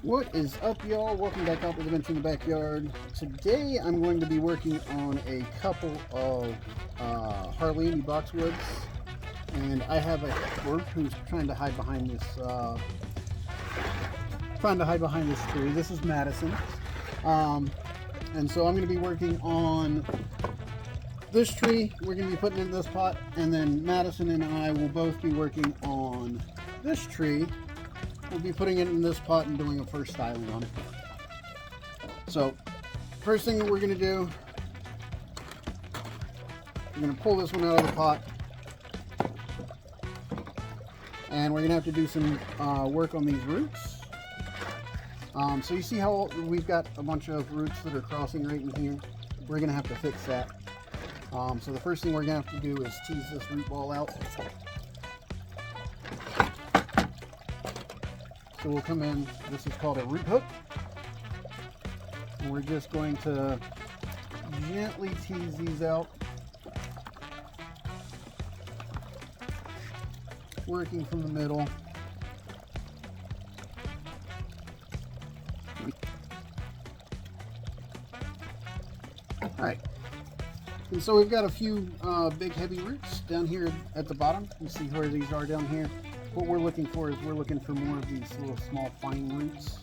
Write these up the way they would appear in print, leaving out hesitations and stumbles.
What is up, y'all? Welcome back out to the Bench in the Backyard. Today I'm going to be working on a couple of Harlandii Boxwoods, and I have a helper who's trying to hide behind this tree. This is Madison, and so I'm going to be working on this tree. We're going to be putting it in this pot, and then Madison and I will both be working on this tree. We'll be putting it in this pot and doing a first styling on it. So, first thing that we're going to do, we're going to pull this one out of the pot. And we're going to have to do some work on these roots. So you see how we've got a bunch of roots that are crossing right in here? We're going to have to fix that. So the first thing we're going to have to do is tease this root ball out. So we'll come in, this is called a root hook, and we're just going to gently tease these out, working from the middle. Alright, and so we've got a few big heavy roots down here at the bottom. You see where these are down here. What we're looking for is we're looking for more of these little small fine roots.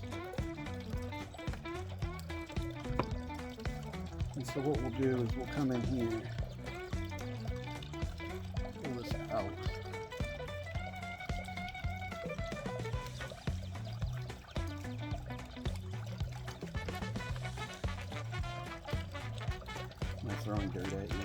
And so what we'll do is we'll come in here, pull this out. Am I throwing dirt at you?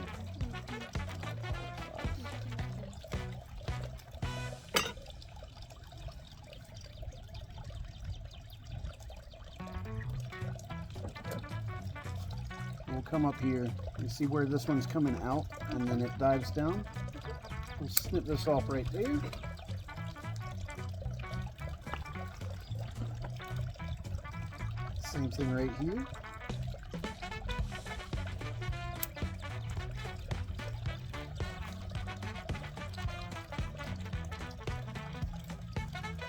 We'll come up here. You see where this one's coming out and then it dives down. We'll snip this off right there. Same thing right here.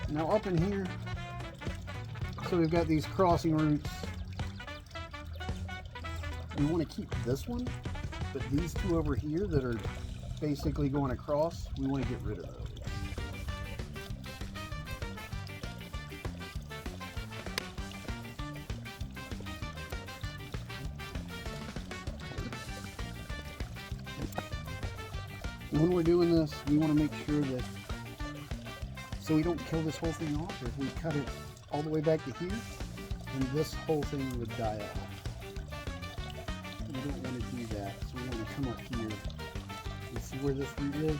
Now up in here, so we've got these crossing roots. We want to keep this one, but these two over here that are basically going across, we want to get rid of those. When we're doing this, we want to make sure that, so we don't kill this whole thing off, or if we cut it all the way back to here, and this whole thing would die off. We don't want to do that, so we want to come up here. You see where this root is?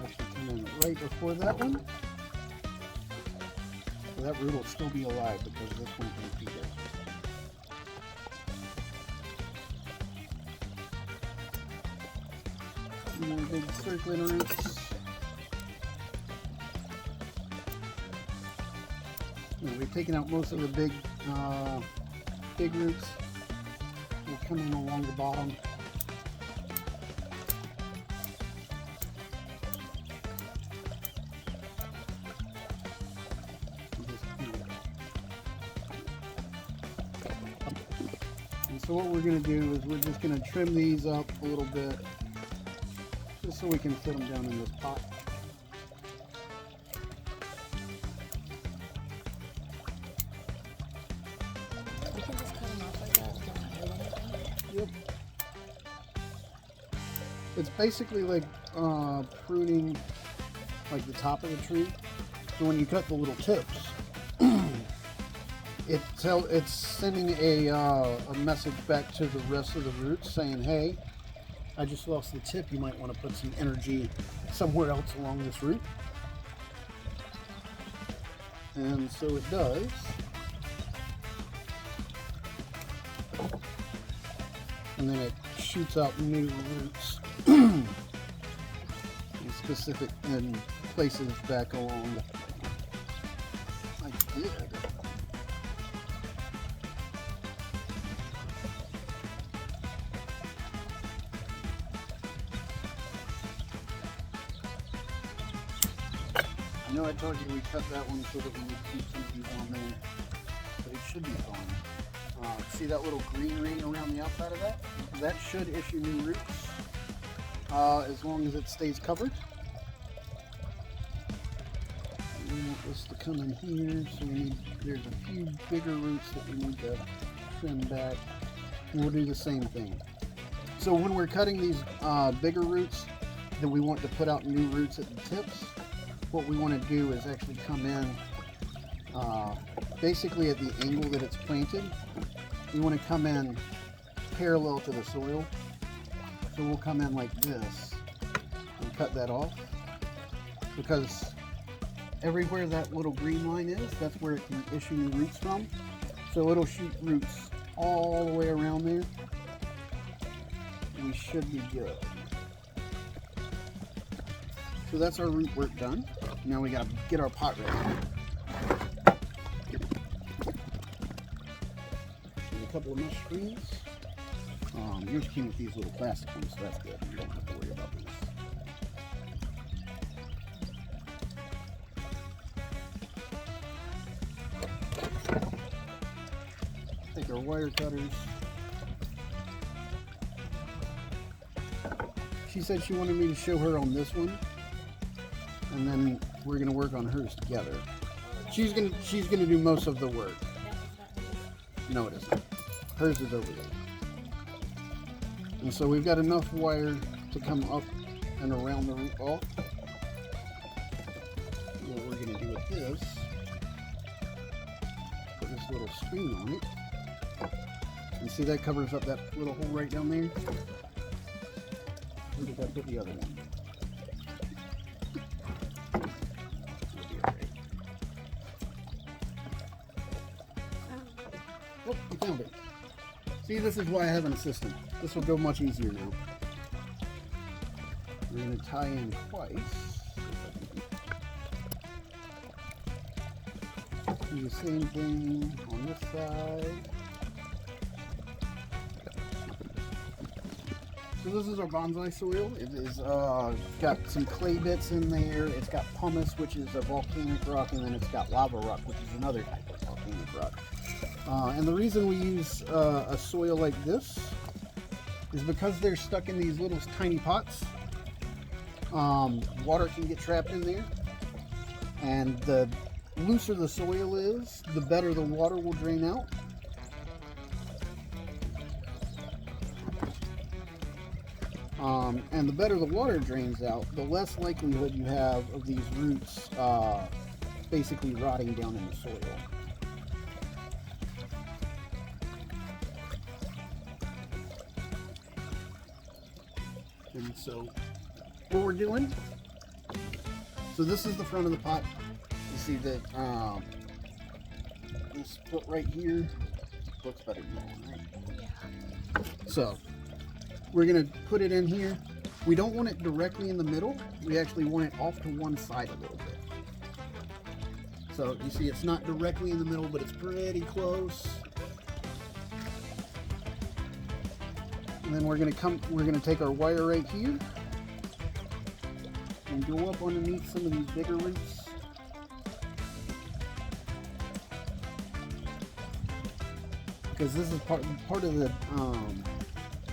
Actually come in right before that one. So that root will still be alive because this one can't be there. Some more big circling roots. We've taken out most of the big roots. We'll come in along the bottom. And so what we're going to do is we're just going to trim these up a little bit, just so we can fit them down in this pot. Yep. It's basically like pruning like the top of the tree. So when you cut the little tips, it's sending a message back to the rest of the roots saying, hey, I just lost the tip. You might want to put some energy somewhere else along this root. And so it does. And then it shoots out new roots in specific in places back along like this. I know I told you we cut that one so that we would keep some of these on there, but it should be fine. See that little green ring around the outside of that? That should issue new roots as long as it stays covered. We want this to come in here, so there's a few bigger roots that we need to trim back. And we'll do the same thing. So when we're cutting these bigger roots that we want to put out new roots at the tips, what we want to do is actually come in basically at the angle that it's planted. We want to come in parallel to the soil. So we'll come in like this and cut that off, because everywhere that little green line is, that's where it can issue new roots from. So it'll shoot roots all the way around there. We should be good. So that's our root work done. Now we gotta get our pot ready. There's a couple of mesh screens. Yours came with these little plastic ones, so that's good. You don't have to worry about these. Take our wire cutters. She said she wanted me to show her on this one, and then we're gonna work on hers together. She's gonna do most of the work. No, it isn't. Hers is over there. And so we've got enough wire to come up and around the root ball. What we're gonna do with this, put this little screen on it. And see, that covers up that little hole right down there. Where did I put the other one? Oh, I found it. See, this is why I have an assistant. This will go much easier now. We're going to tie in twice. Do the same thing on this side. So this is our bonsai soil. It is got some clay bits in there. It's got pumice, which is a volcanic rock, and then it's got lava rock, which is another type of volcanic rock. And the reason we use a soil like this is because they're stuck in these little tiny pots. Water can get trapped in there, and the looser the soil is, the better the water will drain out. And the better the water drains out, the less likelihood you have of these roots basically rotting down in the soil. And so what we're doing, so this is the front of the pot. You see that this foot right here looks better than that one, right? Yeah. So we're going to put it in here. We don't want it directly in the middle. We actually want it off to one side a little bit. So you see it's not directly in the middle, but it's pretty close. And then we're going to take our wire right here and go up underneath some of these bigger roots. Because this is part of the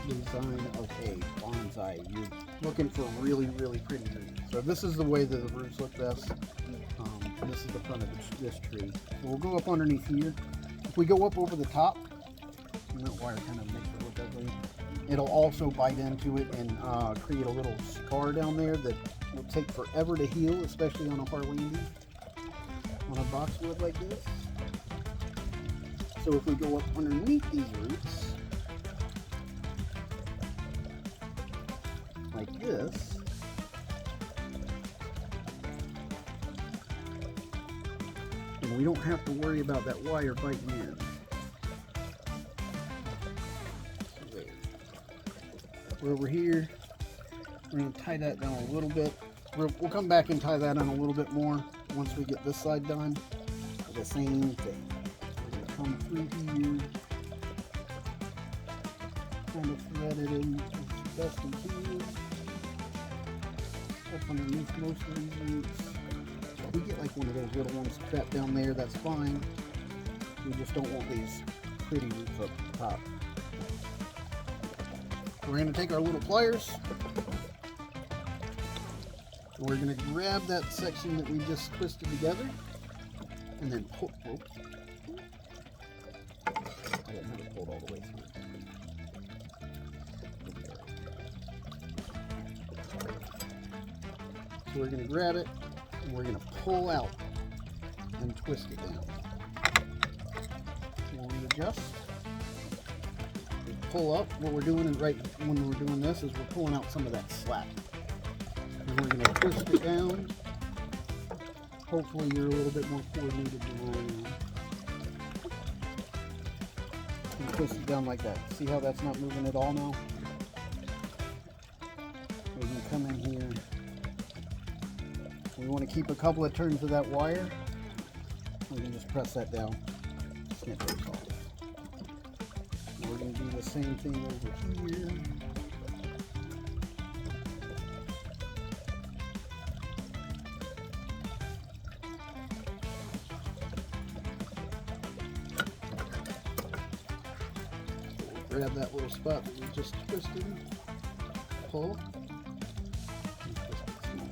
design of a bonsai. You're looking for really, really pretty roots. So this is the way that the roots look best. This is the front of this tree. So we'll go up underneath here. If we go up over the top, and that wire kind of makes it look ugly, it'll also bite into it and create a little scar down there that will take forever to heal, especially on a Harlandii, on a boxwood like this. So if we go up underneath these roots, like this, and we don't have to worry about that wire biting in. So there. We're over here. We're going to tie that down a little bit. We'll come back and tie that on a little bit more once we get this side done. The same thing. We're going to come through here, kind of thread it in as best we can. Up underneath most of these roots. If we get like one of those little ones trapped down there, that's fine. We just don't want these pretty roots up top. We're going to take our little pliers. We're going to grab that section that we just twisted together and then pull. Oh, I didn't have it pulled all the way through. So we're going to grab it and we're going to pull out and twist it down. We'll readjust. We pull up. What we're doing is right when we're doing this is we're pulling out some of that slack. And we're going to twist it down. Hopefully you're a little bit more coordinated than I am. And twist it down like that. See how that's not moving at all now? We can come in here. We want to keep a couple of turns of that wire. We can just press that down. Snip those off. And we're going to do the same thing over here. Grab that little spot that we just twisted, pull, and twist it some more.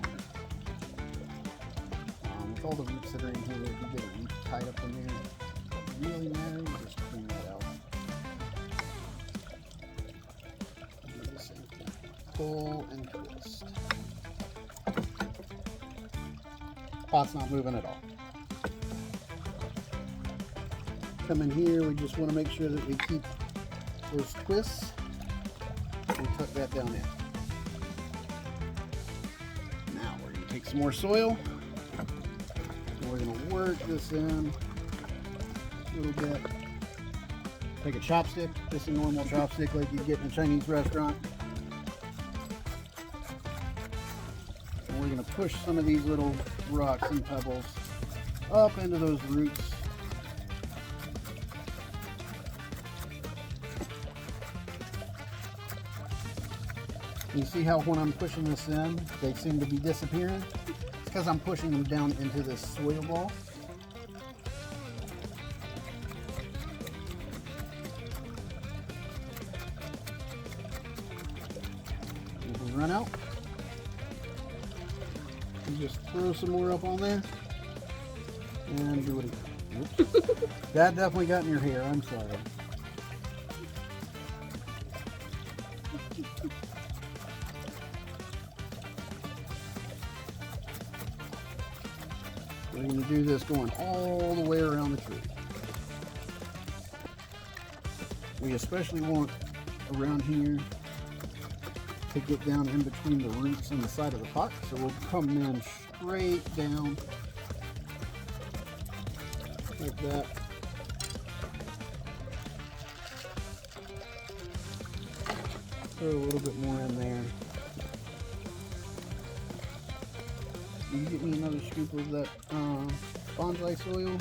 With all the roots that are in here, if you get a root tied up in there, it really matters, just clean that out. Do the same thing. Pull and twist. Pot's not moving at all. Come in here, we just want to make sure that we keep those twists and tuck that down in. Now we're going to take some more soil and we're going to work this in a little bit. Take a chopstick, just a normal chopstick like you get in a Chinese restaurant. And we're going to push some of these little rocks and pebbles up into those roots. You see how when I'm pushing this in, they seem to be disappearing? It's because I'm pushing them down into this soil ball. If we run out, you just throw some more up on there and do it again. Oops. That definitely got in your hair, I'm sorry. We're going to do this going all the way around the tree. We especially want around here to get down in between the roots and the side of the pot. So we'll come in straight down like that. Throw a little bit more in there. You get me another scoop of that bonsai soil.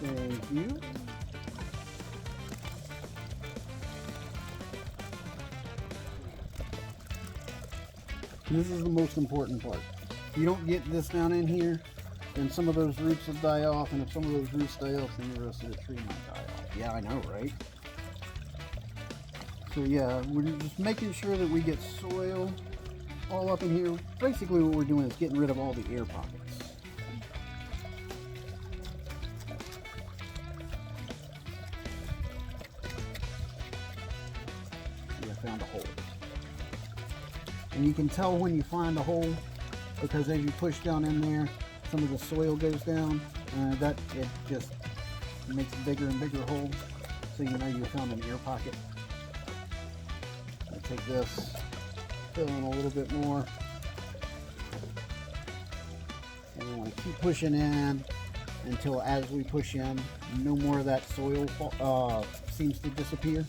Thank you. This is the most important part. If you don't get this down in here, then some of those roots will die off, and if some of those roots die off, then the rest of the tree might die off. Yeah, I know, right? So yeah, we're just making sure that we get soil all up in here. Basically what we're doing is getting rid of all the air pockets. See, I found a hole. And you can tell when you find a hole because as you push down in there, some of the soil goes down. That it just makes bigger and bigger holes, so you know you found an air pocket. I take this, fill in a little bit more, and we want to keep pushing in until as we push in, no more of that soil seems to disappear.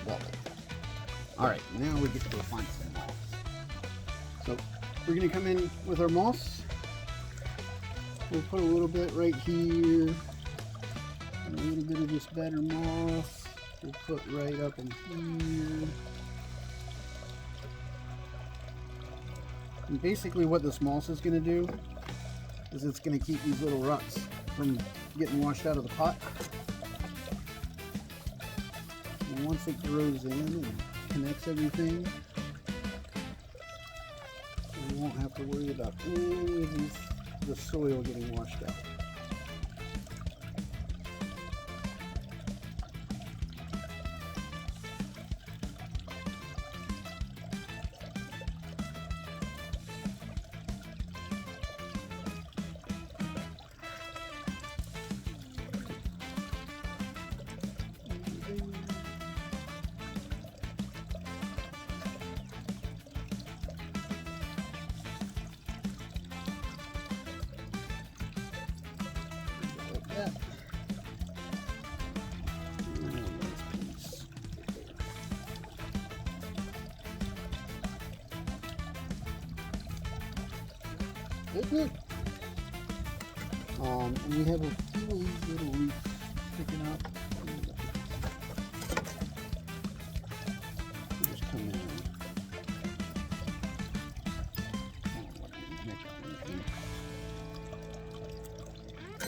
bubble. All right, now we get to go find some moss. So we're gonna come in with our moss. We'll put a little bit right here, and a little bit of this better moss. We'll put right up in here. And basically what this moss is going to do is it's going to keep these little rocks from getting washed out of the pot. And once it grows in and connects everything, we won't have to worry about any of the soil getting washed out. Like that. Good. And we have a few of these little roots sticking up. Just come in.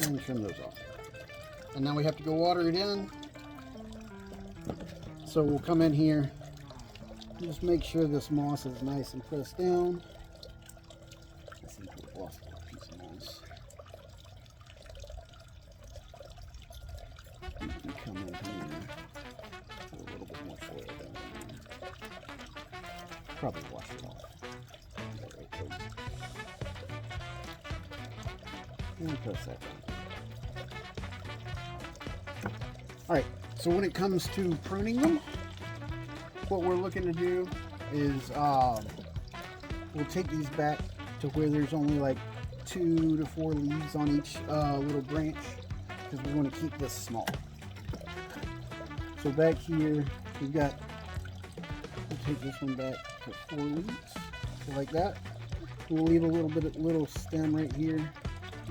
And trim those off. And now we have to go water it in. So we'll come in here, just make sure this moss is nice and pressed down. I think we've lost a piece of moss. You can come in here, put a little bit more soil down there. Probably wash it off. And press that down. Alright, so when it comes to pruning them, what we're looking to do is we'll take these back to where there's only like 2 to 4 leaves on each little branch, because we want to keep this small. So back here, we've got, we'll take this one back to 4 leaves, so like that. We'll leave a little stem right here, you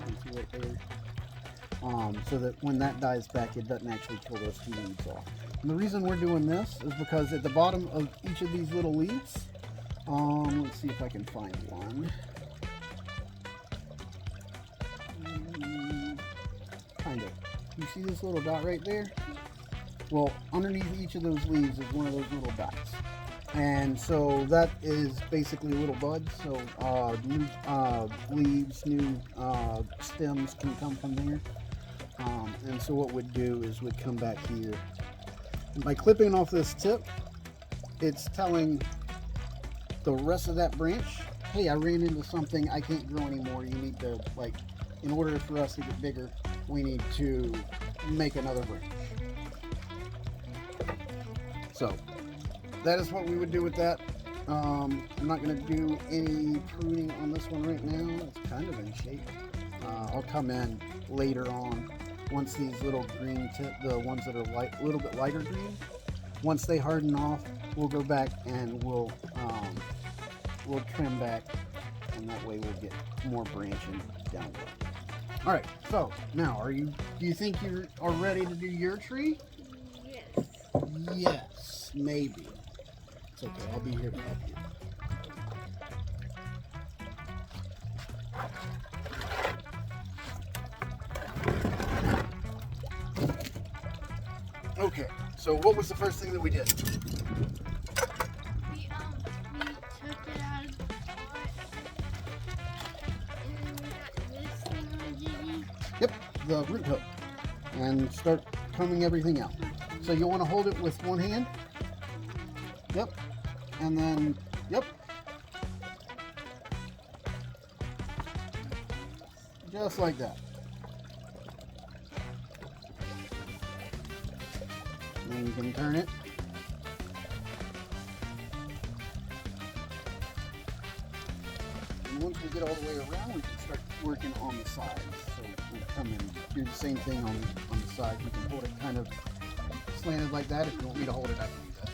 can see right there. So that when that dies back, it doesn't actually kill those 2 leaves off. And the reason we're doing this is because at the bottom of each of these little leaves, let's see if I can find one. Kind of. You see this little dot right there? Well, underneath each of those leaves is one of those little dots. And so that is basically little buds. So new leaves, new stems can come from there. And so what we'd do is we'd come back here. And by clipping off this tip, it's telling the rest of that branch, hey, I ran into something, I can't grow anymore. You need to, like, in order for us to get bigger, we need to make another branch. So that is what we would do with that. I'm not going to do any pruning on this one right now. It's kind of in shape. I'll come in later on once these little green the ones that are a little bit lighter green, once they harden off, we'll go back and we'll trim back, and that way we'll get more branching down the road. All right, so now do you think you are ready to do your tree? Yes. Yes, maybe. It's okay, I'll be here to help you. Okay, so what was the first thing that we did? We took it out of the pot, and then we got this thing on Jiggy. Yep, the root hook, and start combing everything out. So you want to hold it with one hand. Yep, and then, yep. Just like that. And you can turn it. And once we get all the way around, we can start working on the sides. So we come and do the same thing on the side. You can hold it kind of slanted like that. If you want me to hold it, I can do that.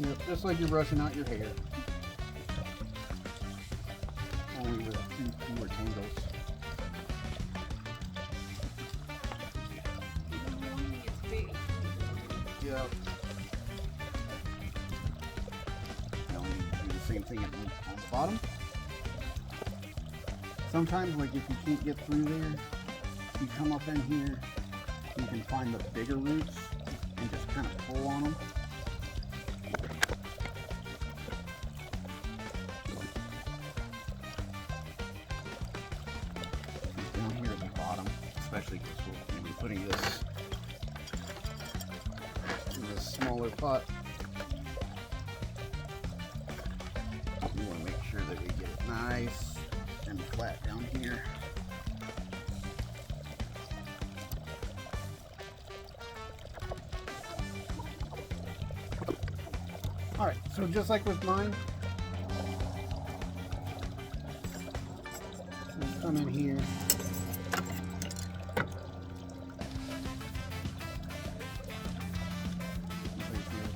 Yep, just like you're brushing out your hair. Only with a few fewer tangles. Yep. Now we need to do the same thing on the bottom. Sometimes, like if you can't get through there, you come up in here, you can find the bigger roots and just kind of pull on them. Down here at the bottom, especially because we'll be putting this in a smaller pot. We want to make sure that we get it nice and flat down here. Alright, so just like with mine, we'll come in here.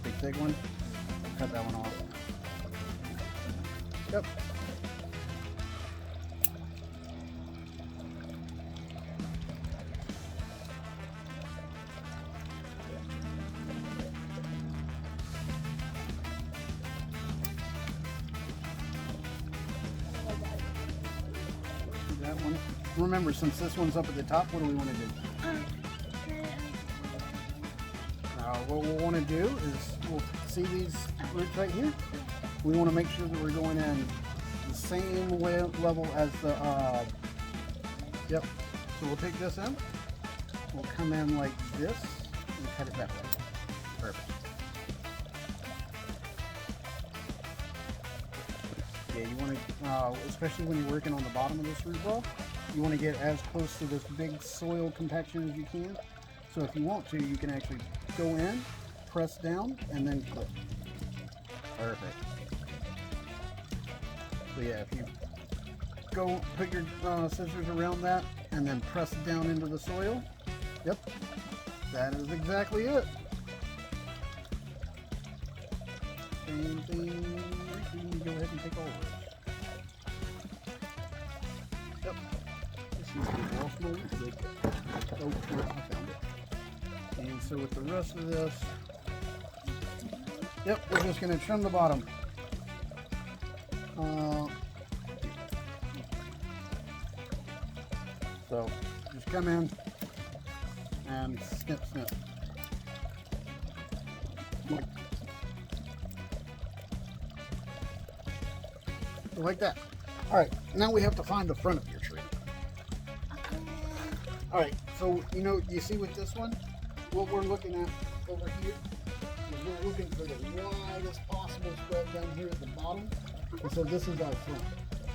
Big thick one. Cut that one off. Yep. That one. Remember, since this one's up at the top, what do we want to do? What we'll want to do is, we'll see these roots right here. We want to make sure that we're going in the same level as the, yep. So we'll take this in, we'll come in like this, and cut it that way. Perfect. Yeah, you want to, especially when you're working on the bottom of this root ball, you want to get as close to this big soil compaction as you can. So if you want to, you can actually go in, press down, and then clip. Perfect. So yeah, if you go put your scissors around that and then press it down into the soil, yep, that is exactly it. Same thing, you can go ahead and take all of it. Yep. This is the off mode. Oh, I found it. And so with the rest of this, yep, we're just going to trim the bottom. So just come in and snip, snip. Like that. All right, now we have to find the front of your tree. All right, so you see with this one, what we're looking at over here is we're looking for the widest possible spread down here at the bottom. And so this is our front.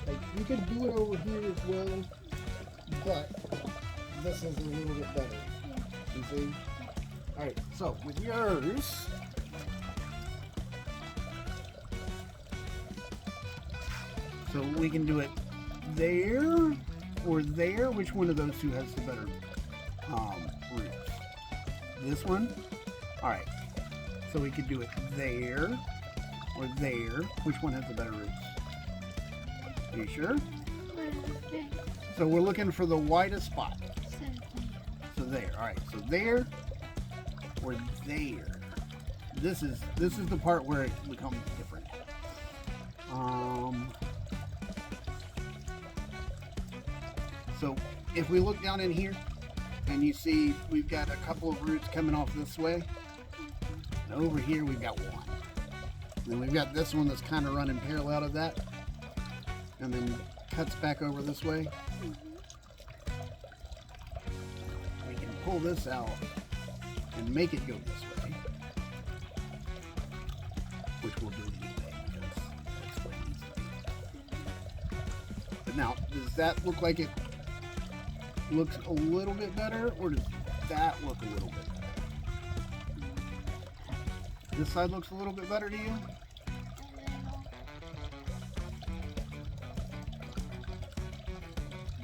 Like, you could do it over here as well, but this is a little bit better. You see? All right, so with yours, so we can do it there or there. Which one of those two has the better roots? This one? Alright. So we could do it there or there. Which one has the better roots? Are you sure? So we're looking for the widest spot. So there. Alright, so there or there. This is the part where it becomes different. So if we look down in here and you see we've got a couple of roots coming off this way, and over here we've got one. And then we've got this one that's kind of running parallel to that and then cuts back over this way. We can pull this out and make it go this way, which we'll do anyway because that's what it needs to be. But now, does that look like it looks a little bit better, or does that look a little bit better? This side looks a little bit better to you?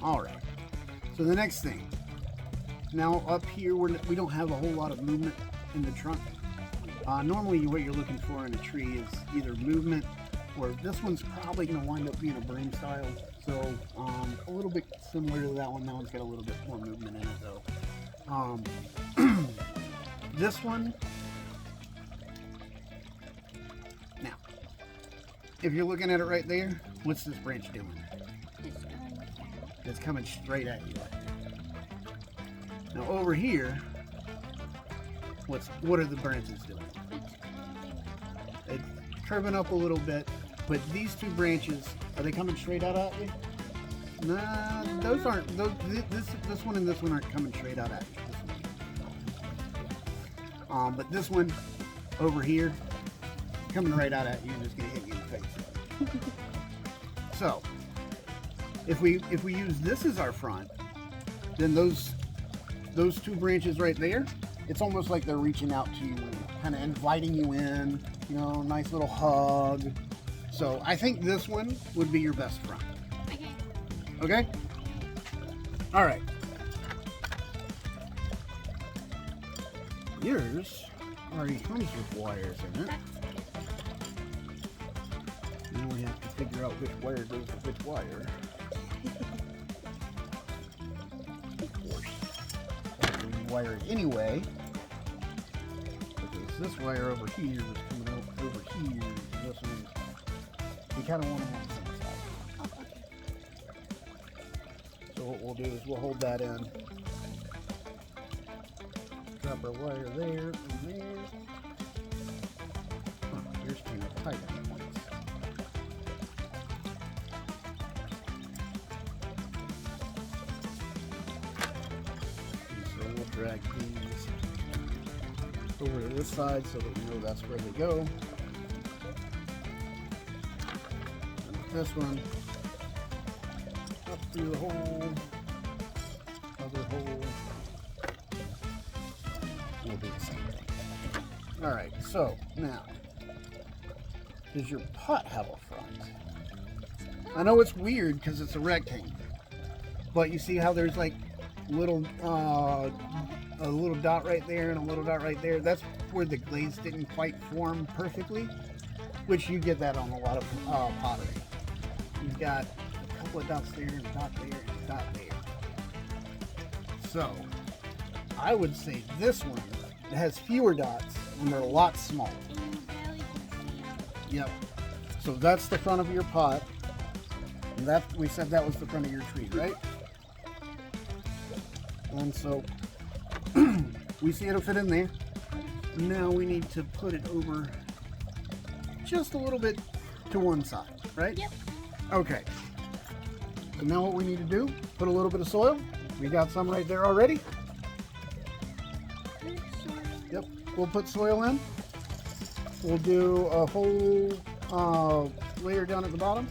Alright, so the next thing, now up here we don't have a whole lot of movement in the trunk, Normally what you're looking for in a tree is either movement, or this one's probably going to wind up being a broom style. So a little bit similar to that one. That one's got a little bit more movement in it though. This one, now, if you're looking at it right there, what's this branch doing? It's going down. It's coming straight at you. Now over here, what are the branches doing? It's It's curving up a little bit, but these two branches, are they coming straight out at you? Nah, those aren't. This one and this one aren't coming straight out at you. But this one over here, coming right out at you, and it's gonna hit you in the face. So, if we use this as our front, then those two branches right there, it's almost like they're reaching out to you, kind of inviting you in. You know, nice little hug. So I think this one would be your best front. okay. Okay? All right. Yours already comes with wires in it. Now we have to figure out which wire goes with which wire. Of course. We wire it anyway. Because this wire over here is coming out over here. And this one, we kind of want them on the same side. Oh, okay. So what we'll do is we'll hold that in. Drop our wire there and there. Huh, yours came up tight on the points. And so we'll drag these over to this side so that we know that's where they go. And this one up through the hole, other hole. We'll do the same thing. All right, so now, does your pot have a front? I know it's weird because it's a rectangle, but you see how there's like little, a little dot right there and a little dot right there? That's where the glaze didn't quite form perfectly, which you get that on a lot of pottery. You've got a couple of dots there and a dot there and a dot there. So, I would say this one has fewer dots and they're a lot smaller. And you barely can see it. Yep. So that's the front of your pot. And that we said that was the front of your tree, right? And so we see it'll fit in there. Now we need to put it over just a little bit to one side, right? Yep. Okay. So now what we need to do, put a little bit of soil. We got some right there already. Yep, we'll put soil in. We'll do a whole layer down at the bottom.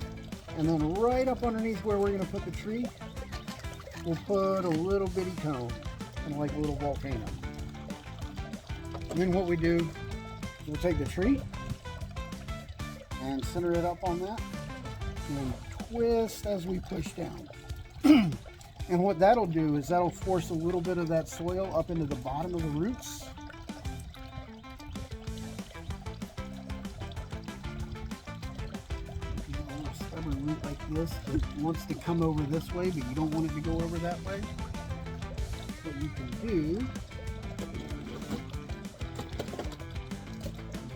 And then right up underneath where we're going to put the tree, we'll put a little bitty cone, kind of like a little volcano. And then what we do is we'll take the tree and center it up on that. And then twist as we push down. And what that'll do is that'll force a little bit of that soil up into the bottom of the roots. A stubborn root like this that wants to come over this way, but you don't want it to go over that way. What you can do,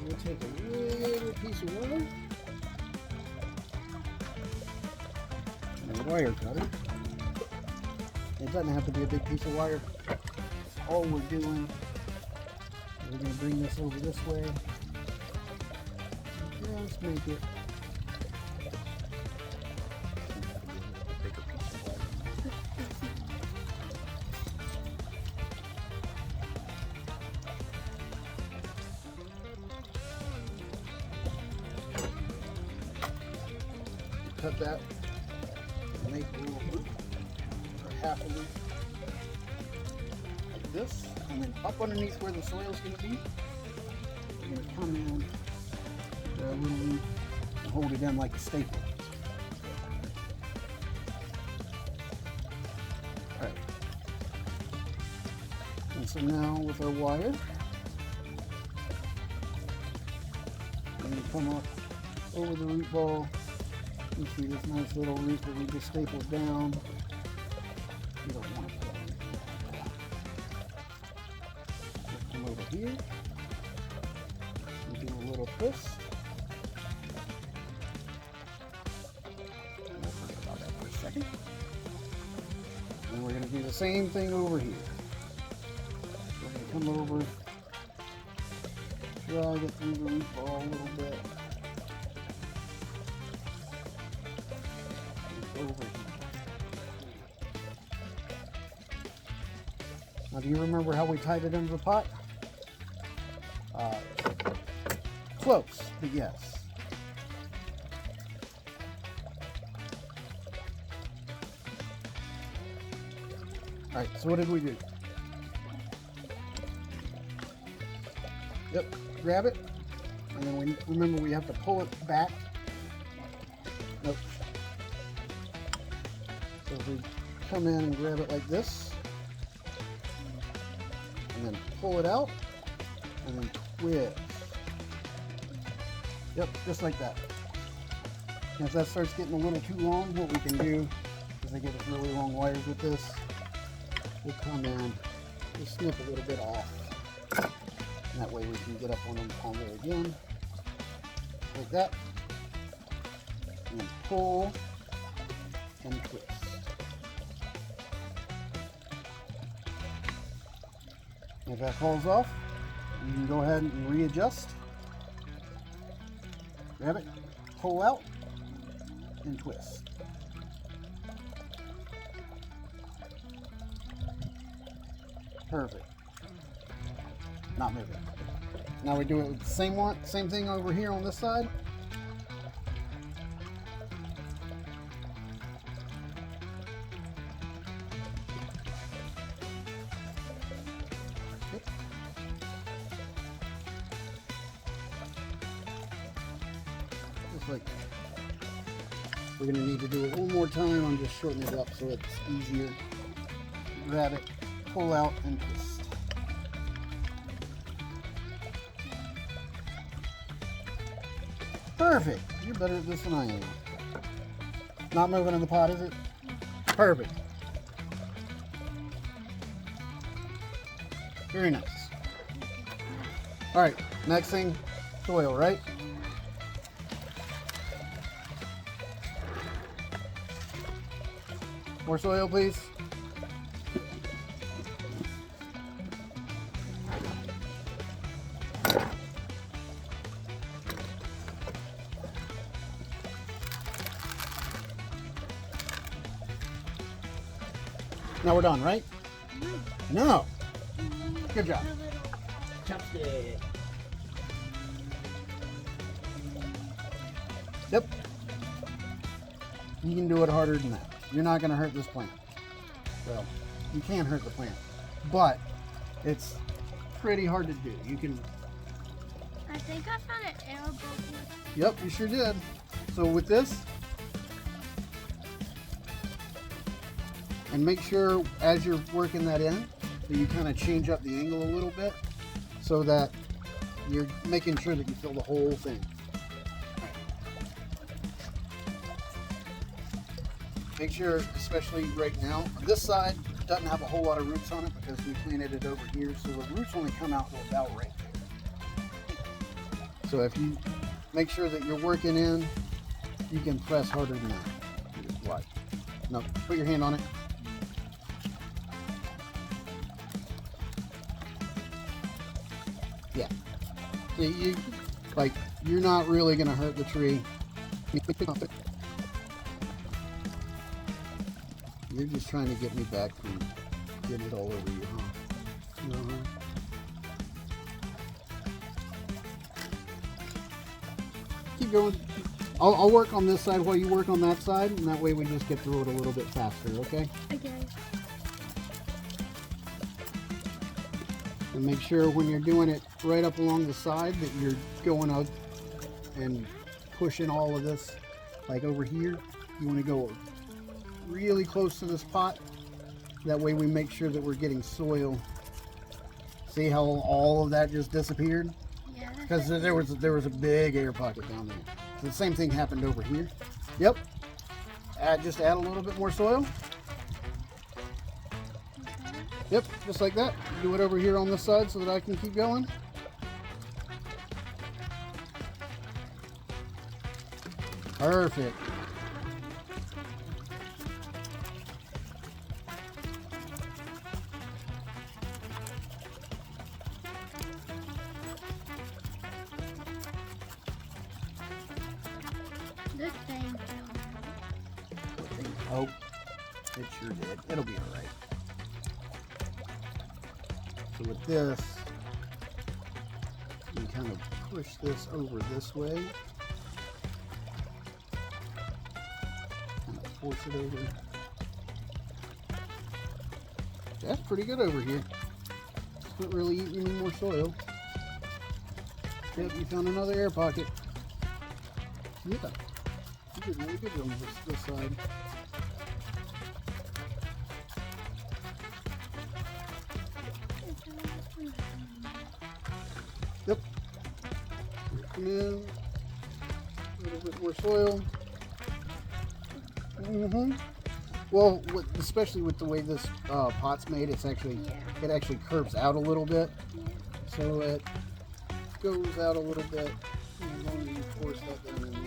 we'll take a little piece of wire and a wire cutter. It doesn't have to be a big piece of wire. All we're doing, we're going to bring this over this way. Just make it a bigger piece of wire. Cut that, make a little loop. Half a loop like this, and then up underneath where the soil is going to be, we're going to come in with a little loop and hold it in like a staple. Alright. And so now with our wire, come up over the root ball. You see this nice little root that we just stapled down. You don't want to put it. Come over here. And do a little twist. Forget about that for a second. And we're going to do the same thing over here. We're going to come over, drag it through the root ball a little bit. Over here. Now, do you remember how we tied it into the pot? Close, but yes. All right, so what did we do? Yep, grab it, and then we remember we have to pull it back. Nope. So if we come in and grab it like this, and then pull it out, and then twist. Yep, just like that. And if that starts getting a little too long, what we can do, because I get us really long wires with this, we'll come in, we'll snip a little bit off. And that way we can get up on there again, like that. And then pull and twist. If that falls off, you can go ahead and readjust. Grab it, pull out, and twist. Perfect. Not moving. Now we do it with the same thing over here on this side. Like that. We're going to need to do it one more time. I'm just shortening it up so it's easier. Grab it, pull out, and twist. Perfect. You're better at this than I am. Not moving in the pot, is it? Perfect. Very nice. All right, next thing, soil, right? More soil, please. Now we're done, right? No. Good job. Chopstick. Yep. You can do it harder than that. You're not going to hurt this plant. Well, you can't hurt the plant, but it's pretty hard to do. You can. I think I found an arrow boxwood. Yep, you sure did. So with this, and make sure as you're working that in, that you kind of change up the angle a little bit, so that you're making sure that you fill the whole thing. Make sure, especially right now, this side doesn't have a whole lot of roots on it because we planted it over here, so the roots only come out to about right there. So if you make sure that you're working in, you can press harder than that. What? No, put your hand on it. Yeah. See, you're not really going to hurt the tree. You're just trying to get me back from getting it all over you, huh? Keep going. I'll work on this side while you work on that side, and that way we just get through it a little bit faster, okay? Okay. And make sure when you're doing it right up along the side that you're going out and pushing all of this, like over here. You want to go really close to this pot. That way we make sure that we're getting soil. See how all of that just disappeared? Yeah. because there was a big air pocket down there. So the same thing happened over here. Yep. Just add a little bit more soil. Yep, just like that. Do it over here on this side so that I can keep going. Perfect. This thing Oh, it sure did. It'll be all right. So with this, you kind of push this over this way. Kind of force it over. That's pretty good over here. Not really eating any more soil. Yep, you found another air pocket. Yeah, you did really good on this side. Yep. Come in. A little bit more soil. Well, especially with the way this pot's made, it actually curves out a little bit. So it goes out a little bit. As long as you force that down in there.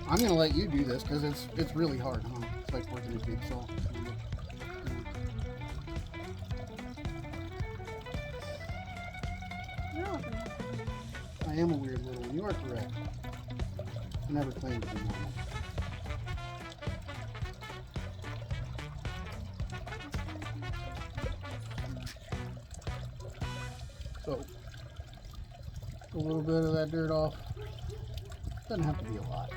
I'm gonna let you do this because it's really hard, huh? It's like working a big saw. I am a weird little one. You are correct. I never claimed to be normal. So, a little bit of that dirt off. Doesn't have to be a lot.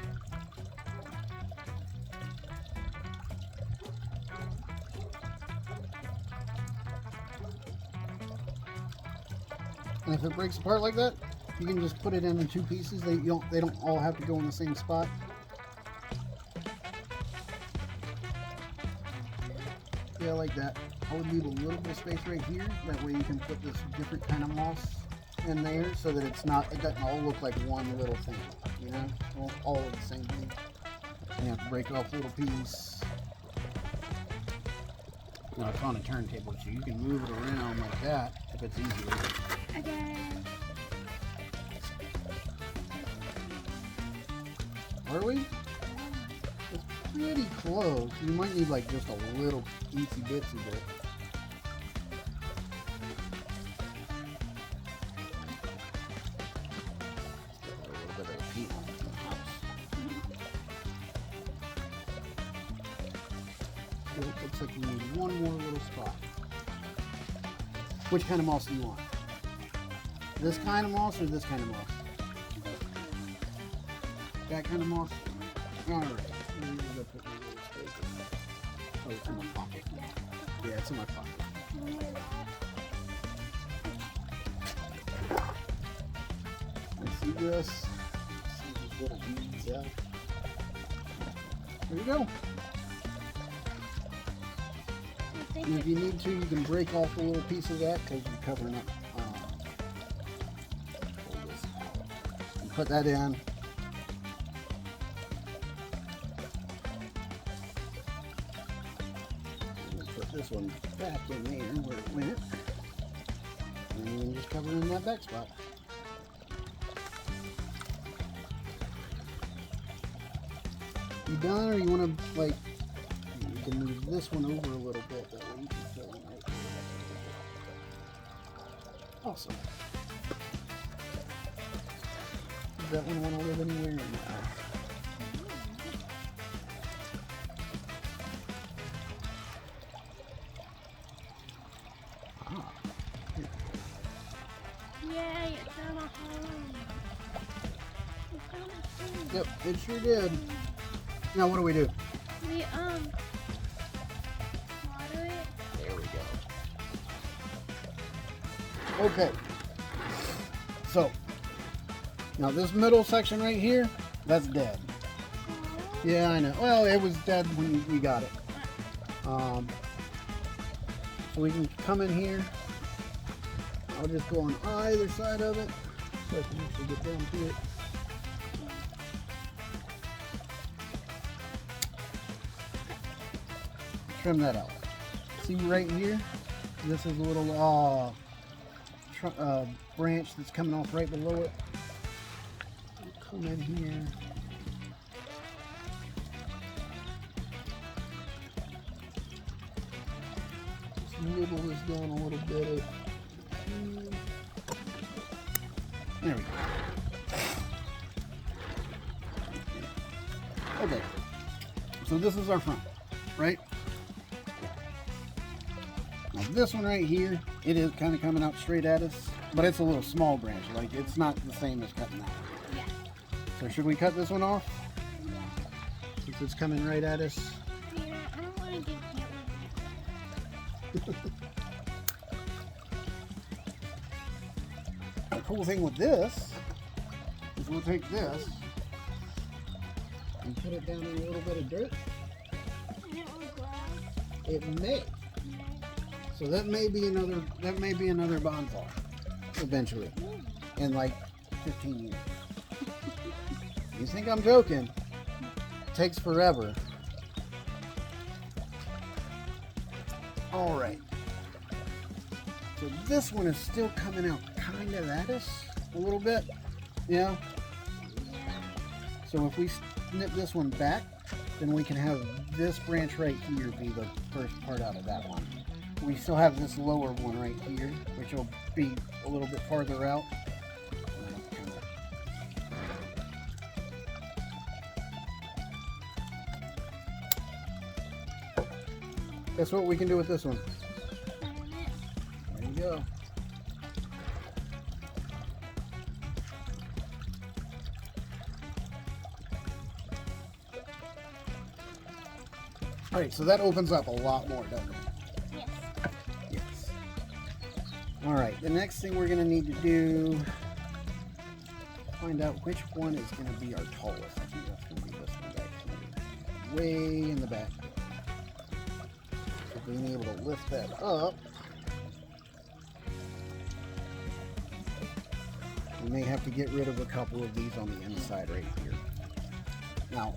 And if it breaks apart like that, you can just put it in two pieces. They don't all have to go in the same spot. Yeah, like that. I would leave a little bit of space right here. That way you can put this different kind of moss in there, so that it doesn't all look like one little thing. You know, all of the same thing. And you have to break off a little piece. Now it's on a turntable, so you can move it around like that if it's easier. again. Are we? It's pretty close. You might need like just a little itsy bitsy bit. A little bit of a peat on the house. So it looks like you need one more little spot. Which kind of moss do you want? This kind of moss or this kind of moss? That kind of moss? Alright. Oh, it's in my pocket. Yeah, it's in my pocket. Let's see this. See these little weeds out. There you go. And if you need to, you can break off a little piece of that because you're covering up. Pull this out. And put that in. This one back in there where it went, and then just cover in that back spot. You done, or you want to like? You can move this one over a little bit. That way you can fill in right there. Awesome. Does that one want to live anywhere? No. Yay, it's on a home. It's on a home. Yep, it sure did. Now what do we do? We water it. There we go. Okay. So now this middle section right here, that's dead. Yeah, I know. Well, it was dead when we got it. So we can come in here I'll just go on either side of it so I can actually get down to it. Trim that out. See right here? This is a little branch that's coming off right below it. Come in here. Just nibble this down a little bit. There we go. Okay. So this is our front, right? Now this one right here, it is kind of coming out straight at us, but it's a little small branch. Like it's not the same as cutting that one. Yeah. So should we cut this one off? Yeah. Since it's coming right at us. Yeah, I don't want to get hit. The cool thing with this is we'll take this and put it down in a little bit of dirt. And it will grow. It may. So that may be another bonsai eventually in like 15 years. You think I'm joking? It takes forever. All right. So this one is still coming out kind of at us a little bit. Yeah. So if we snip this one back, then we can have this branch right here be the first part out of that one. We still have this lower one right here, which will be a little bit farther out. Guess what we can do with this one? There you go. Alright, so that opens up a lot more, doesn't it? Yes. Yes. Alright, the next thing we're going to need to do, find out which one is going to be our tallest. I think that's going to be this one back here. Way in the back. So being able to lift that up, we may have to get rid of a couple of these on the inside right here. Now,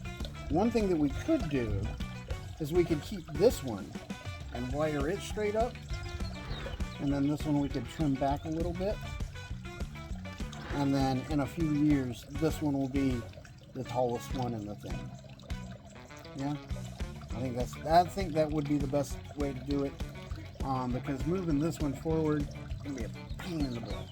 one thing that we could do is we could keep this one and wire it straight up, and then this one we could trim back a little bit, and then in a few years this one will be the tallest one in the thing. Yeah, I think that would be the best way to do it, because moving this one forward is gonna be a pain in the butt.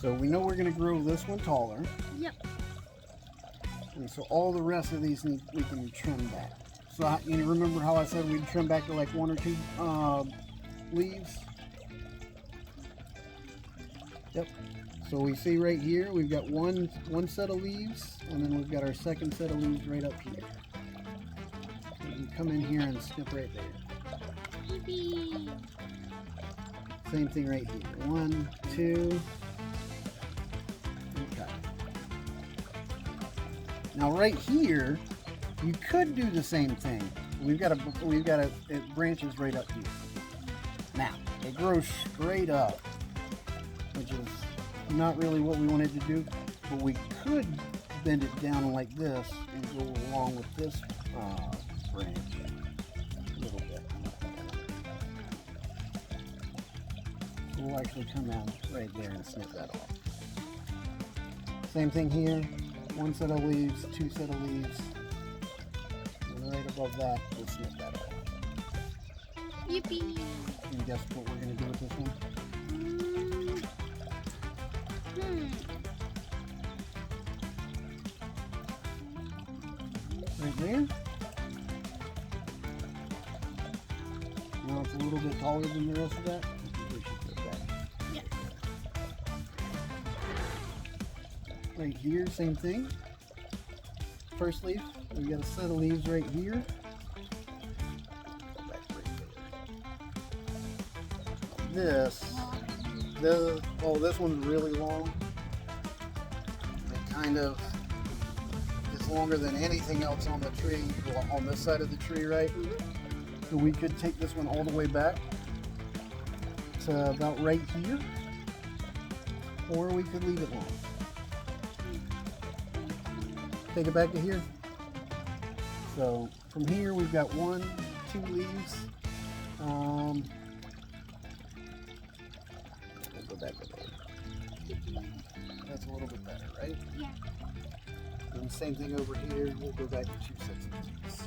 So we know we're going to grow this one taller. Yep. And so all the rest of these we can trim back. So you remember how I said we'd trim back to like 1 or 2 leaves? Yep. So we see right here we've got one set of leaves, and then we've got our second set of leaves right up here. So you can come in here and snip right there. Yippee. Same thing right here. 1, 2. Okay. Now right here, you could do the same thing. It branches right up here. Now, it grows straight up, which is not really what we wanted to do, but we could bend it down like this and go along with this branch a little bit. We'll actually come out right there and snip that off. Same thing here, 1 set of leaves, 2 set of leaves. And right above that, we'll snip that off. Yippee. Can you guess what we're going to do with this one? Right there. Now it's a little bit taller than the rest of that. We should put that. Yeah. Right here, same thing. First leaf, we got a set of leaves right here. This one's really long. It kind of is longer than anything else on the tree, well, on this side of the tree, right? So we could take this one all the way back to about right here, or we could leave it long. Take it back to here. So from here we've got 1, 2 leaves. We'll go back to there. That's a little bit better, right? Yeah. And same thing over here. We'll go back to 2 sets of leaves.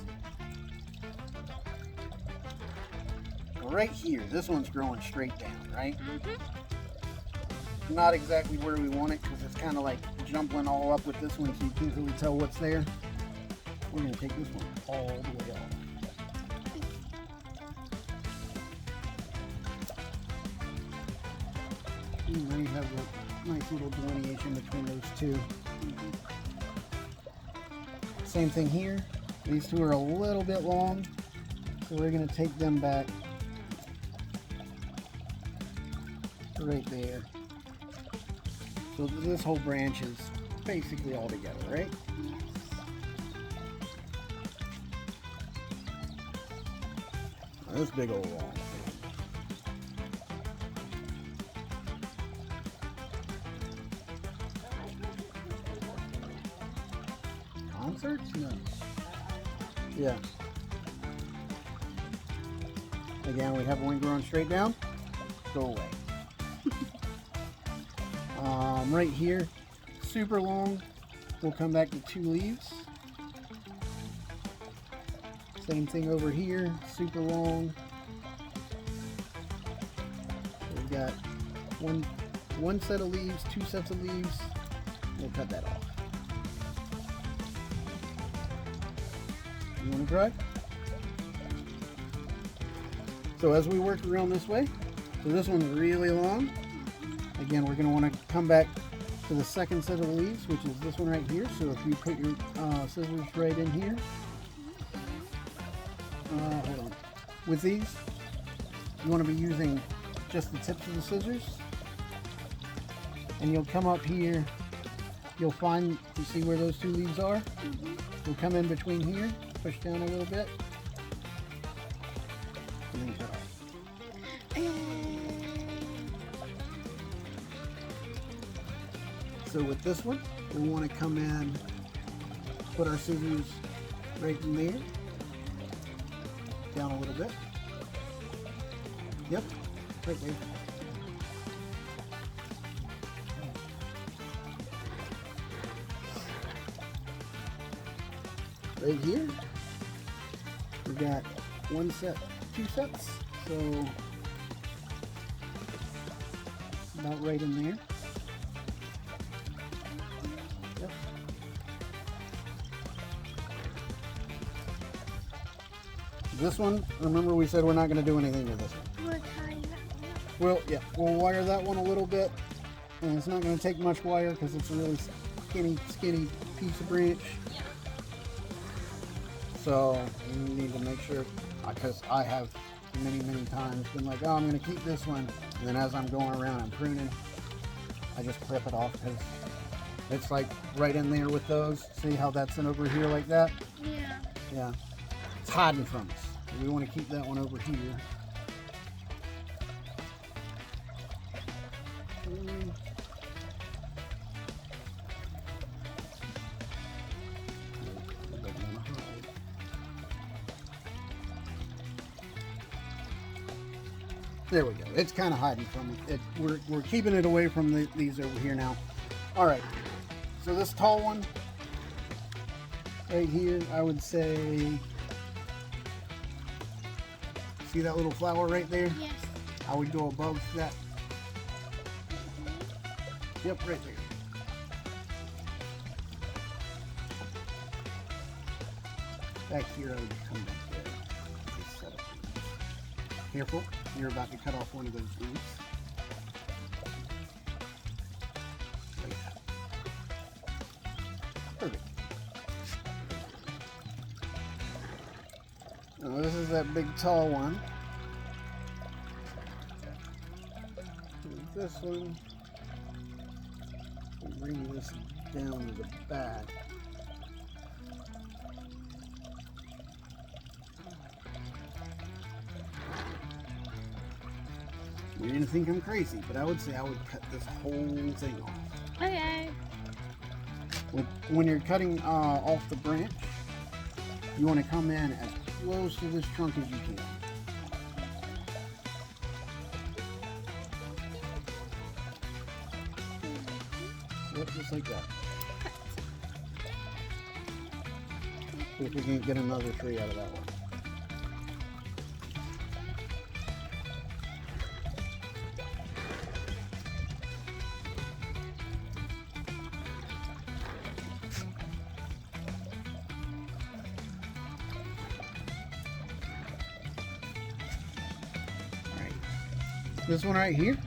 Right here, this one's growing straight down, right? Not exactly where we want it because it's kind of like jumbling all up with this one, so you can't really tell what's there. We're going to take this one all the way off. And now you have a nice little delineation between those two. Same thing here. These two are a little bit long, so we're going to take them back right there. So this whole branch is basically all together, right? Now this big old long thing. Concerts? No. Yeah. Again, we have one growing straight down. Go away. Right here, super long. We'll come back to 2 leaves. Same thing over here, super long. We've got one set of leaves, 2 sets of leaves. We'll cut that off. You want to try? So as we work around this way, so this one's really long. Again, we're going to want to come back to the second set of leaves, which is this one right here. So if you put your scissors right in here, hold on. With these, you want to be using just the tips of the scissors, and you'll come up here. You'll find, you see where those 2 leaves are? You'll come in between here, push down a little bit, and then cut off. So with this one, we want to come in, put our scissors right in there, down a little bit. Yep, right there. Right here, we got 1 set, 2 sets, so about right in there. Yep. This one, remember we said we're not going to do anything with this one. We're tying that one up. Well, yeah, we'll wire that one a little bit, and it's not going to take much wire because it's a really skinny piece of branch. So you need to make sure, because I have many times been like, oh, I'm going to keep this one, and then as I'm going around and pruning, I just clip it off because it's like right in there with those. See how that's in over here like that? Yeah. Yeah. It's hiding from us. So we want to keep that one over here. There we go. It's kind of hiding from it. We're keeping it away from these over here now. All right. So this tall one right here, I would say, see that little flower right there? Yes. I would go above that. Yep, right there. Back here, I would come back there. Just set up these. Careful, you're about to cut off one of those leaves. Like that. Perfect. Now this is that big tall one. This one. We'll bring this down to the back. You're gonna think I'm crazy, but I would say I would cut this whole thing off. Okay. When you're cutting off the branch, you want to come in as close to this trunk as you can. Yep, just like that. See if we can get another tree out of that one. This one right here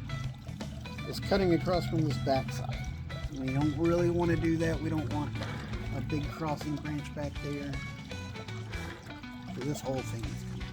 is cutting across from this back side. We don't really want to do that. We don't want a big crossing branch back there. So this whole thing is coming.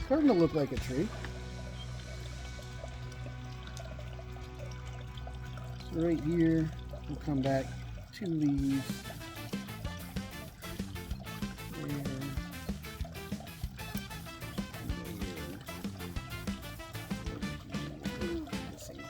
Starting to look like a tree. So right here, we'll come back 2 leaves. There. And there. The same thing.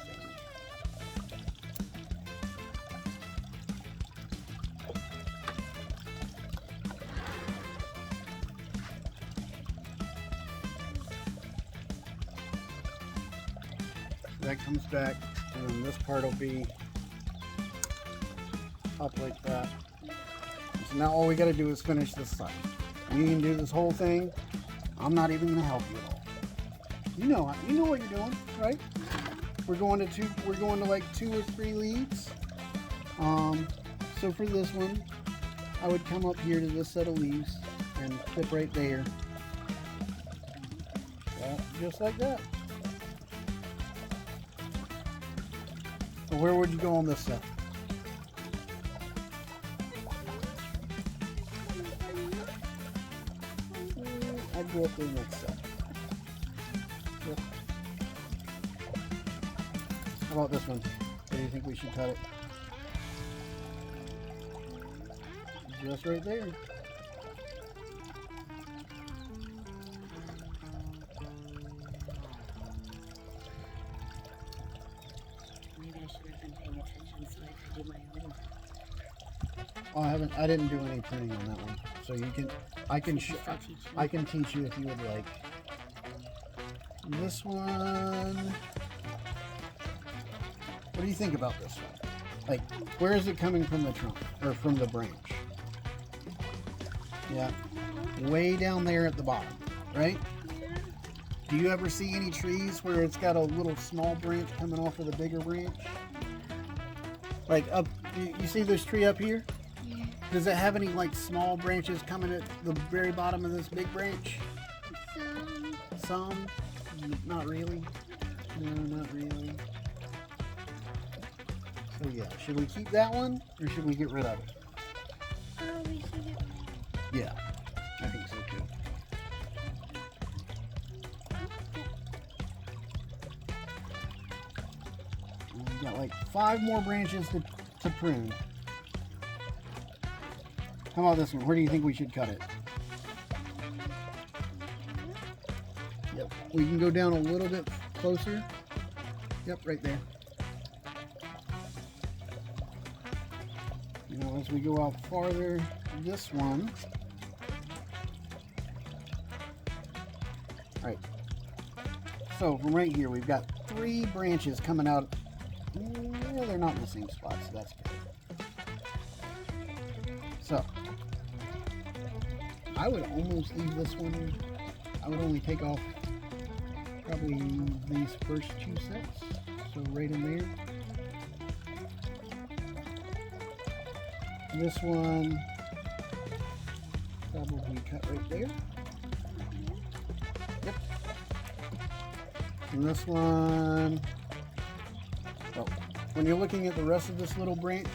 That comes back, and then this part will be up like that. So now all we got to do is finish this side. You can do this whole thing. I'm not even going to help you at all. You know what you're doing, right? We're going to like 2 or 3 leaves. So for this one, I would come up here to this set of leaves and clip right there. Yeah, just like that. So where would you go on this set? I'd go up there next set. Yep. How about this one? Where do you think we should cut it? Just right there. Oh, I didn't do any printing on that one. So you can, I can teach you if you would like. This one, what do you think about this one? Like, where is it coming from the trunk, or from the branch? Yeah, way down there at the bottom, right? Do you ever see any trees where it's got a little small branch coming off of the bigger branch? Like up, you see this tree up here? Yeah. Does it have any like small branches coming at the very bottom of this big branch? Some? Not really? No, not really. So yeah, should we keep that one or should we get rid of it? We should get Yeah, I think so too. We've got like 5 more branches to prune. How about this one? Where do you think we should cut it? Yep, we can go down a little bit closer. Yep, right there. Now as we go out farther, this one. Right. So from right here, we've got 3 branches coming out. Yeah, they're not in the same spot, so that's good. So I would almost leave this one. I would only take off probably these first 2 sets. So right in there. This one probably cut right there. Yep. And this one, well, when you're looking at the rest of this little branch,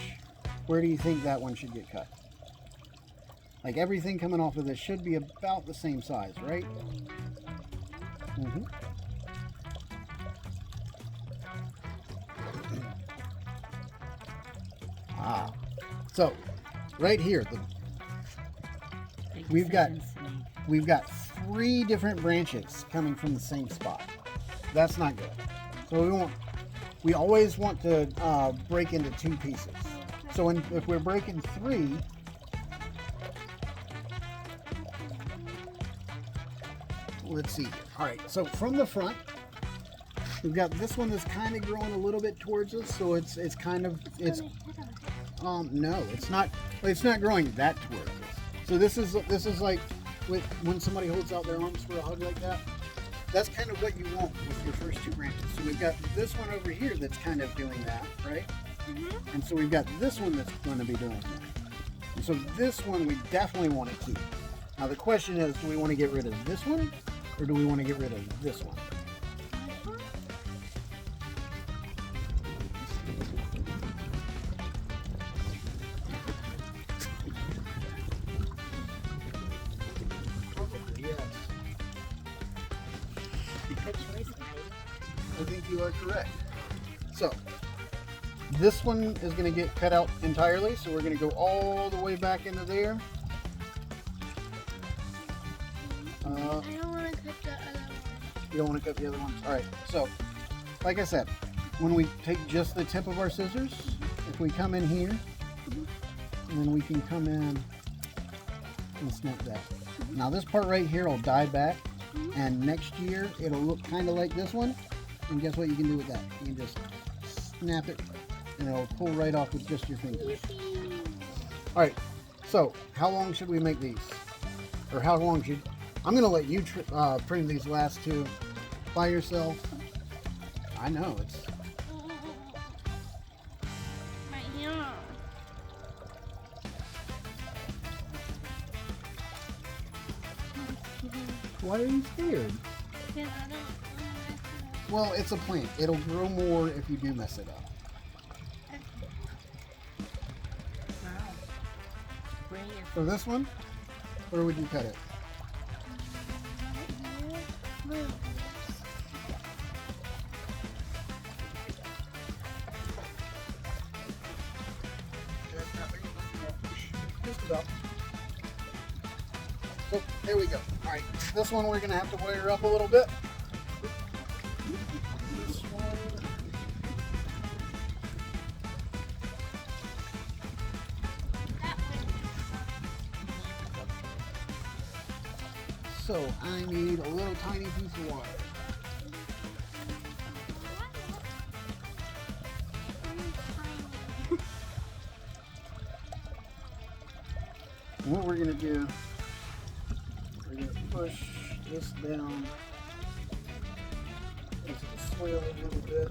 where do you think that one should get cut? Like everything coming off of this should be about the same size, right? Mm-hmm. Ah, so right here, we've got 3 different branches coming from the same spot. That's not good. So we always want to break into 2 pieces. So if we're breaking 3, let's see. All right, so from the front, we've got this one that's kind of growing a little bit towards us. So it's no, it's not growing that towards us. So this is like when somebody holds out their arms for a hug like that. That's kind of what you want with your first 2 branches. So we've got this one over here that's kind of doing that, right? Mm-hmm. And so we've got this one that's going to be doing that. And so this one we definitely want to keep. Now the question is, do we want to get rid of this one or do we want to get rid of this one? I think you are correct. So this one is going to get cut out entirely, so we're going to go all the way back into there. I don't want to cut the other one. You don't want to cut the other ones? Alright, so like I said, when we take just the tip of our scissors, if we come in here, and then we can come in and snip that. Now this part right here will die back, and next year it'll look kind of like this one. And guess what you can do with that? You can just snap it and it'll pull right off with just your fingers. Alright, so how long should we make these? Or how long should... I'm going to let you trim these last 2 by yourself. I know, it's... Right here. Why are you scared? Because I don't want to. Well, it's a plant. It'll grow more if you do mess it up. Wow. Bring it. For this one, where would you cut it? Just about. So, there we go. Alright, this one we're going to have to wire up a little bit. This one. So, I need a little tiny piece of wire. And what we're going to do, we're going to push this down into the soil a little bit,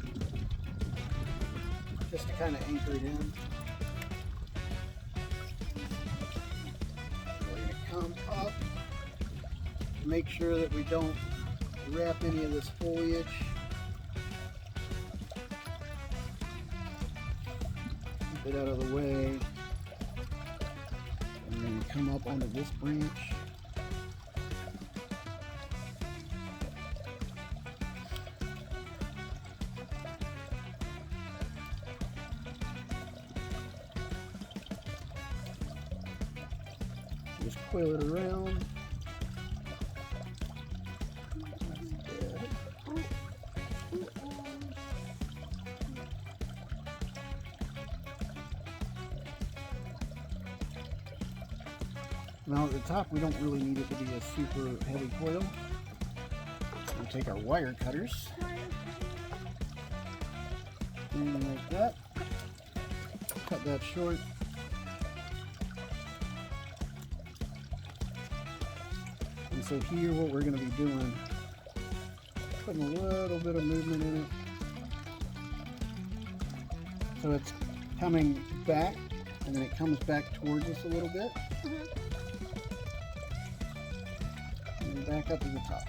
just to kind of anchor it in. We're going to come up, make sure that we don't wrap any of this foliage. Keep it out of the way. And then come up onto this branch. Just coil it around. Now at the top, we don't really need it to be a super heavy coil. We'll take our wire cutters. And like that. Cut that short. And so here what we're going to be doing, putting a little bit of movement in it. So it's coming back and then it comes back towards us a little bit. And back up to the top.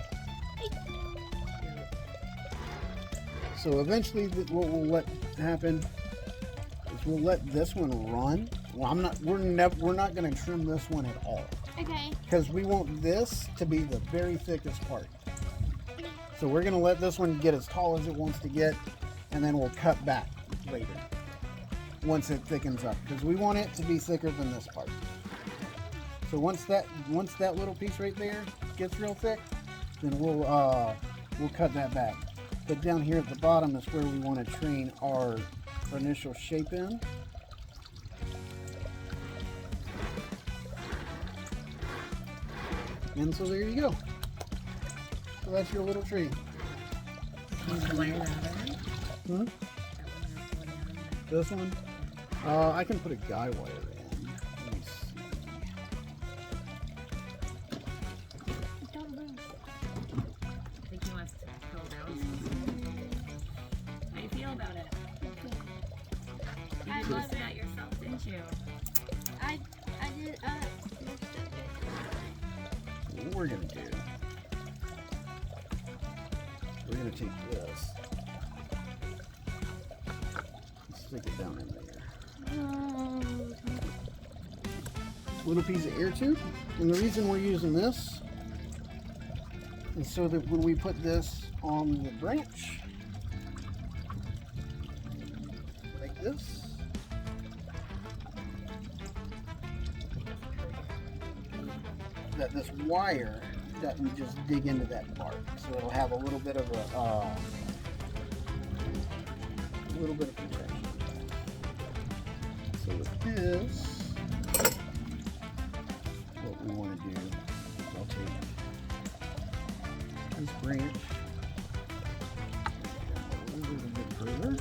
So eventually what we'll let happen is we'll let this one run Well, we're not going to trim this one at all. Okay. Because we want this to be the very thickest part. So we're going to let this one get as tall as it wants to get, and then we'll cut back later once it thickens up, because we want it to be thicker than this part. So once that little piece right there gets real thick, then we'll cut that back. But down here at the bottom is where we want to train our initial shape in. And so there you go. So that's your little tree. Hmm? This one? I can put a guy wire in. Let me see. Don't move. I think he wants to pull down. How do you feel about it? I You love posted it. that yourself, didn't you? I did What we're gonna do, we're gonna take this, stick it down in there. Little piece of air tube, and the reason we're using this is so that when we put this on the branch, like this, that this wire doesn't just dig into that bark, so it'll have a little bit of protection. So with this, what we want to do is I'll take this branch a little bit further.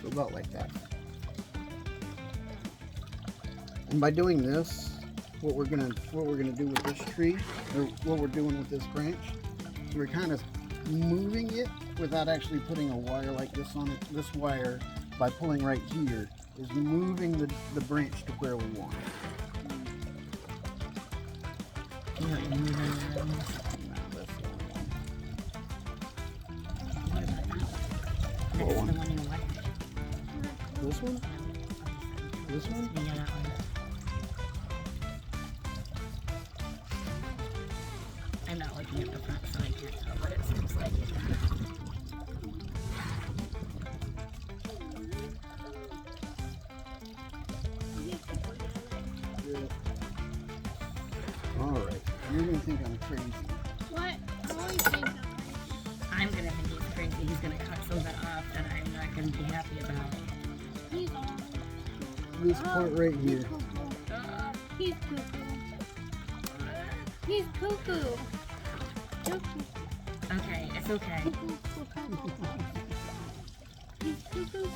So about like that. And by doing this, what we're gonna do with this tree, or what we're doing with this branch, is we're kind of moving it without actually putting a wire like this on it. This wire, by pulling right here, is moving the branch to where we want it. You know, you're moving around. Now, that's the only one. What about that one? That's What one? the one you like. This one? This one? Yeah, that one. I'm not looking at the front, so I can't tell what it seems like. Alright, you're gonna think I'm crazy. What? I always think that. I'm gonna think he's crazy. He's gonna cut something off that I'm not gonna be happy about. He's on. This part right here. He's cuckoo. He's cuckoo. Cuckoo. Okay, it's okay. Cuckoo. He's cuckoo.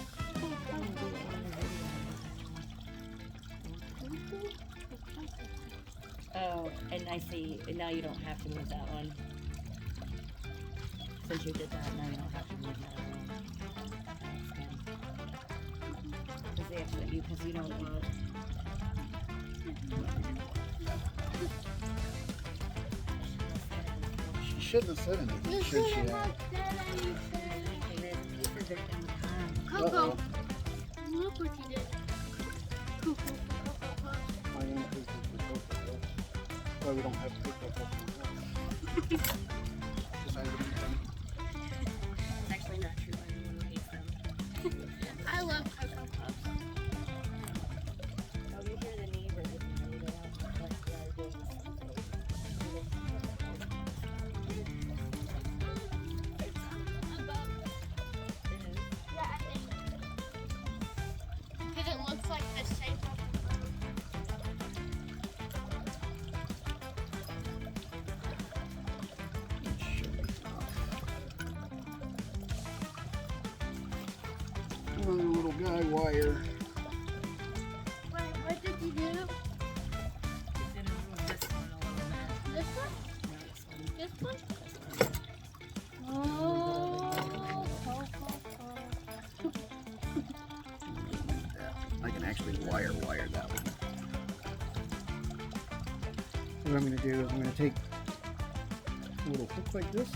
Oh, and I see. Now you don't have to move that one. Since you did that, now you don't have to move that one. Because you don't want. She shouldn't have said anything, You should she? shouldn't have said anything. Coco. Uh-oh. Look what you did. Cuckoo. I am cuckoo for cocoa. Why we don't have cocoa. It's actually not true. Everyone hates them. I love Cocoa Puffs. Oh, you hear the neighbors if you know that. Like, Yeah, I think. Because it looks like the shape of Another little guy wire. Wait, what did you do? It's gonna move this one a little bit. This one? No, this one. This one? Oh, I can actually wire that one. So what I'm going to do is I'm going to take a little hook like this.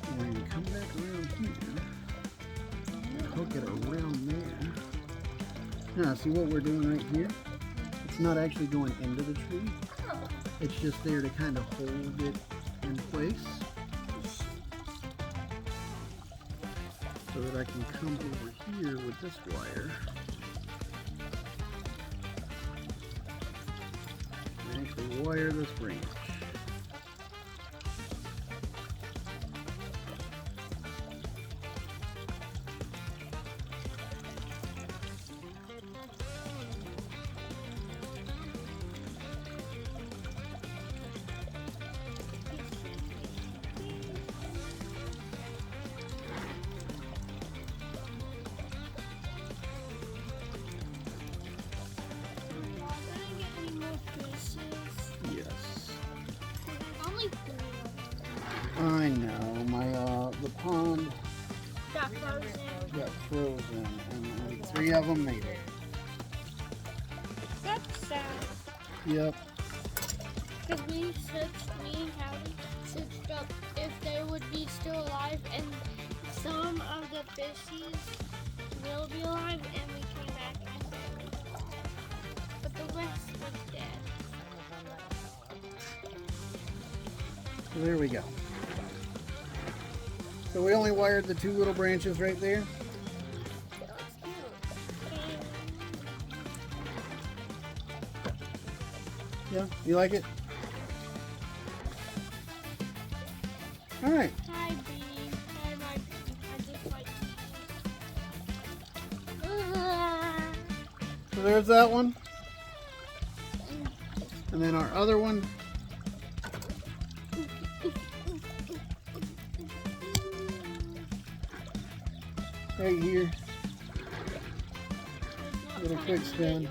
And we're going to come back around here. Now, see what we're doing right here? It's not actually going into the tree. It's just there to kind of hold it in place so that I can come over here with this wire and actually wire this branch. Yes. I know, the pond Got frozen. got frozen and only 3 of them made it. That's sad. Yep. Because we and Callie searched up if they would be still alive, and some of the fishies will be alive, and we came back and they were alive. But the rest was dead. So there we go. So we only wired the 2 little branches right there. It looks cute. Yeah, you like it? Alright. Hi, Bee. Hi, my Bee. I just like So there's that one. And then our other one. Right here. Little quick spin.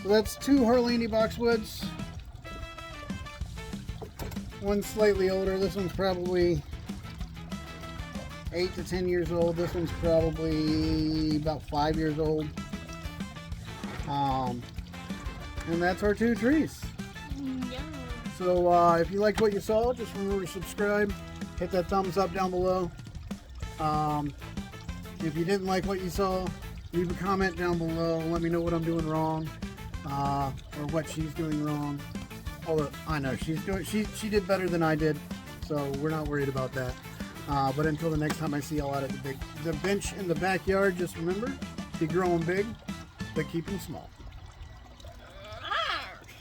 So that's 2 Harlandii Boxwoods. One's slightly older. This one's probably 8 to 10 years old. This one's probably about 5 years old. And that's our 2 trees. So if you liked what you saw, just remember to subscribe. Hit that thumbs up down below. If you didn't like what you saw, leave a comment down below. Let me know what I'm doing wrong, or what she's doing wrong. Although I know she did better than I did, so we're not worried about that. But until the next time I see y'all out at the bench in the backyard, just remember, keep growing big, but keep them small.